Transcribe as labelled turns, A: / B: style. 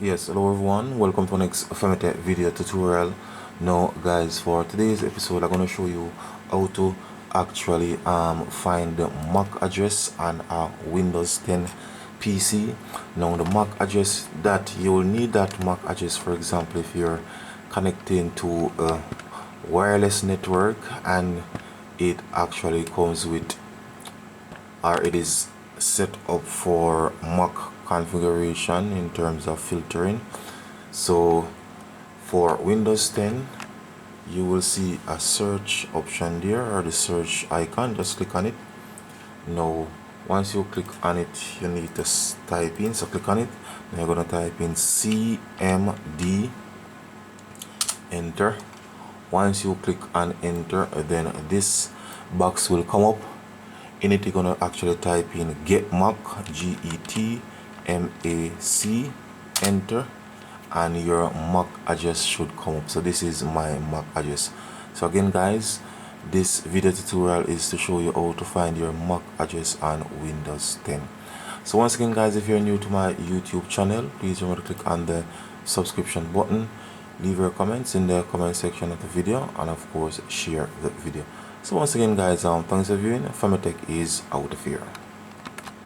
A: Yes, hello everyone, welcome to next Femitech video tutorial. Now guys, for today's episode I'm going to show you how to actually find the MAC address on a Windows 10 PC. Now the MAC address that you will need, that MAC address, for example, if you're connecting to a wireless network and it actually comes with, or it is set up for MAC configuration in terms of filtering. So for Windows 10 you will see a search option there, or the search icon. Just click on it. Now once you click on it, you need to type in, so click on it. Now you're going to type in CMD, enter. Once you click on enter, then this box will come up. In it you're gonna actually type in get MAC, GETMAC, enter, and your MAC address should come up. So this is my MAC address. So again guys, this video tutorial is to show you how to find your MAC address on Windows 10. So once again guys, if you're new to my YouTube channel, please remember to click on the subscription button, leave your comments in the comment section of the video, and of course share the video. So once again guys, thanks for viewing. Femitech is out of here.